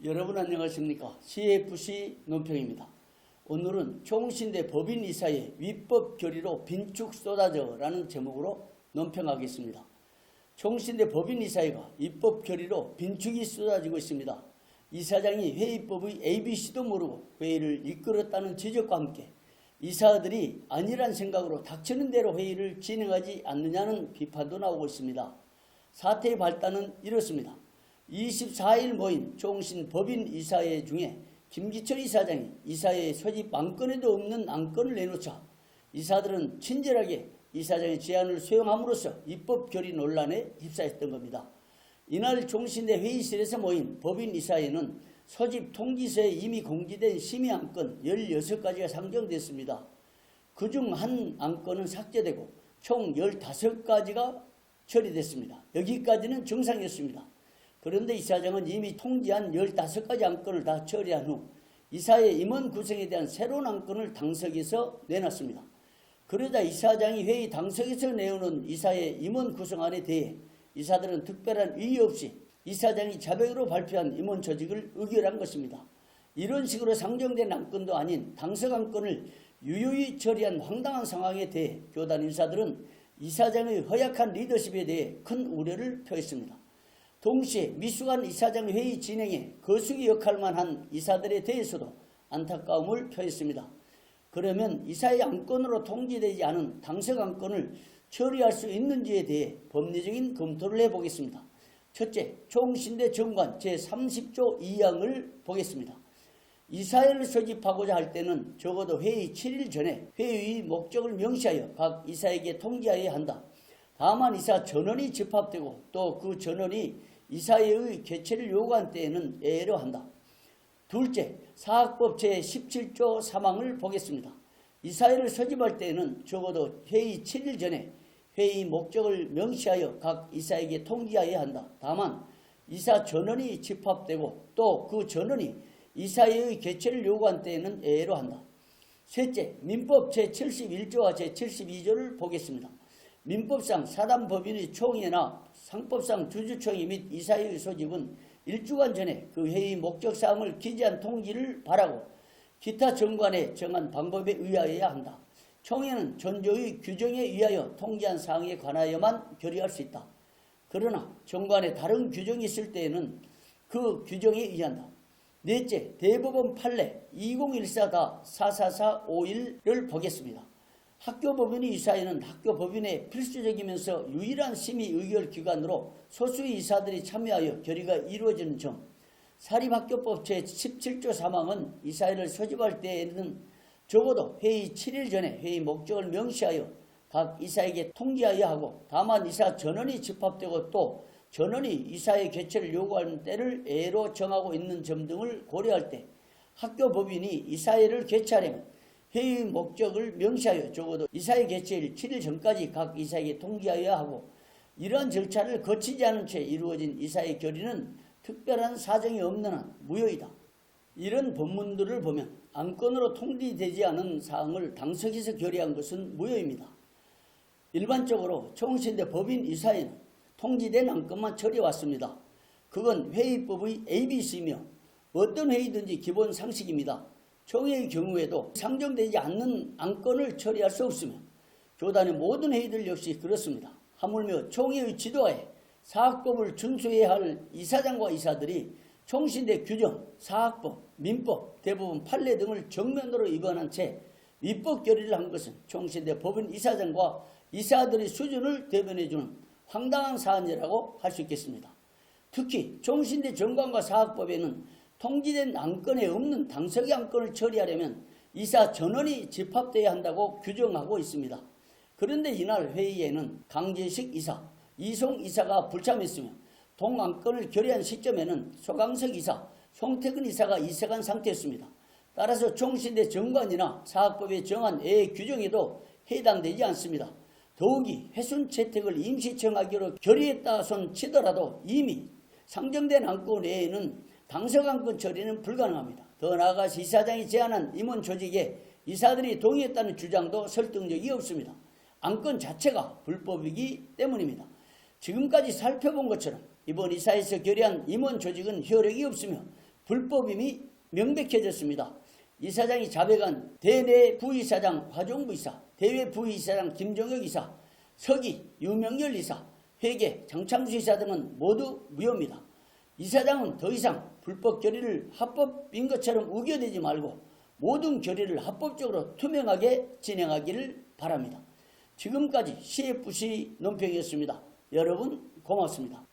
여러분 안녕하십니까? CFC 논평입니다. 오늘은 총신대 법인이사의 위법 결의로 빈축 쏟아져라는 제목으로 논평하겠습니다. 총신대 법인이사회가 위법 결의로 빈축이 쏟아지고 있습니다. 이사장이 회의법의 ABC도 모르고 회의를 이끌었다는 지적과 함께 이사들이 아니란 생각으로 닥치는 대로 회의를 진행하지 않느냐는 비판도 나오고 있습니다. 사태의 발단은 이렇습니다. 24일 모인 총신 법인이사회 중에 김기철 이사장이 이사회의 소집 안건에도 없는 안건을 내놓자 이사들은 친절하게 이사장의 제안을 수용함으로써 입법 결의 논란에 휩싸였던 겁니다. 이날 총신대 회의실에서 모인 법인이사회는 소집 통지서에 이미 공지된 심의 안건 16가지가 상정됐습니다. 그중 한 안건은 삭제되고 총 15가지가 처리됐습니다. 여기까지는 정상이었습니다. 그런데 이사장은 이미 통지한 15가지 안건을 다 처리한 후 이사회 임원 구성에 대한 새로운 안건을 당석에서 내놨습니다. 그러자 이사장이 회의 당석에서 내오는 이사회 임원 구성안에 대해 이사들은 특별한 이의 없이 이사장이 자백으로 발표한 임원 조직을 의결한 것입니다. 이런 식으로 상정된 안건도 아닌 당석 안건을 유유히 처리한 황당한 상황에 대해 교단 인사들은 이사장의 허약한 리더십에 대해 큰 우려를 표했습니다. 동시에 미숙한 이사장 회의 진행에 거수기 역할만 한 이사들에 대해서도 안타까움을 표했습니다. 그러면 이사의 안건으로 통지되지 않은 당석 안건을 처리할 수 있는지에 대해 법리적인 검토를 해보겠습니다. 첫째, 총신대 정관 제30조 2항을 보겠습니다. 이사회를 소집하고자 할 때는 적어도 회의 7일 전에 회의의 목적을 명시하여 각 이사에게 통지하여야 한다. 다만 이사 전원이 집합되고 또 그 전원이 이사회의 개최를 요구한 때에는 예외로 한다. 둘째, 사학법 제17조 3항을 보겠습니다. 이사회를 소집할 때에는 적어도 회의 7일 전에 회의 목적을 명시하여 각 이사에게 통지하여야 한다. 다만 이사 전원이 집합되고 또 그 전원이 이사회의 개최를 요구한 때에는 예외로 한다. 셋째, 민법 제71조와 제72조를 보겠습니다. 민법상 사단법인의 총회나 상법상 주주총회 및 이사회의 소집은 1주간 전에 그 회의 목적사항을 기재한 통지를 바라고 기타 정관에 정한 방법에 의하여야 한다. 총회는 전조의 규정에 의하여 통지한 사항에 관하여만 결의할 수 있다. 그러나 정관에 다른 규정이 있을 때에는 그 규정에 의한다. 넷째, 대법원 판례 2014-44451을 보겠습니다. 학교법인의 이사회는 학교법인의 필수적이면서 유일한 심의 의결 기관으로 소수의 이사들이 참여하여 결의가 이루어지는 점, 사립학교법 제17조 3항은 이사회를 소집할 때에는 적어도 회의 7일 전에 회의 목적을 명시하여 각 이사에게 통지하여야 하고 다만 이사 전원이 집합되고 또 전원이 이사회 개최를 요구하는 때를 예로 정하고 있는 점 등을 고려할 때 학교법인이 이사회를 개최하려면 회의 목적을 명시하여 적어도 이사회 개최일 7일 전까지 각 이사에게 통지하여야 하고 이러한 절차를 거치지 않은 채 이루어진 이사회 결의는 특별한 사정이 없는 한 무효이다. 이런 법문들을 보면 안건으로 통지되지 않은 사항을 당석에서 결의한 것은 무효입니다. 일반적으로 총신대 법인이사회는 통지된 안건만 처리해왔습니다. 그건 회의법의 ABC이며 어떤 회의든지 기본 상식입니다. 총회의 경우에도 상정되지 않는 안건을 처리할 수 없으며 교단의 모든 회의들 역시 그렇습니다. 하물며 총회의 지도하에 사학법을 준수해야 할 이사장과 이사들이 총신대 규정, 사학법, 민법, 대법원 판례 등을 정면으로 위반한 채 위법 결의를 한 것은 총신대 법인 이사장과 이사들의 수준을 대변해주는 황당한 사안이라고 할 수 있겠습니다. 특히 총신대 정관과 사학법에는 통지된 안건에 없는 당석의 안건을 처리하려면 이사 전원이 집합되어야 한다고 규정하고 있습니다. 그런데 이날 회의에는 강재식 이사, 이송 이사가 불참했으며 동안건을 결의한 시점에는 소강석 이사, 송태근 이사가 이색한 상태였습니다. 따라서 총신대 정관이나 사학법에 정한 예외 규정에도 해당되지 않습니다. 더욱이 회순 채택을 임시 정하기로 결의했다 손 치더라도 이미 상정된 안건 외에는 당석 안건 처리는 불가능합니다. 더 나아가서 이사장이 제안한 임원 조직에 이사들이 동의했다는 주장도 설득력이 없습니다. 안건 자체가 불법이기 때문입니다. 지금까지 살펴본 것처럼 이번 이사에서 결의한 임원 조직은 효력이 없으며 불법임이 명백해졌습니다. 이사장이 자백한 대내 부이사장 화종부 이사, 대외 부이사장 김정혁 이사, 서기 유명열 이사, 회계 장창수 이사 등은 모두 무효입니다. 이사장은 더 이상 불법 결의를 합법인 것처럼 우겨대지 말고 모든 결의를 합법적으로 투명하게 진행하기를 바랍니다. 지금까지 CFC 논평이었습니다. 여러분 고맙습니다.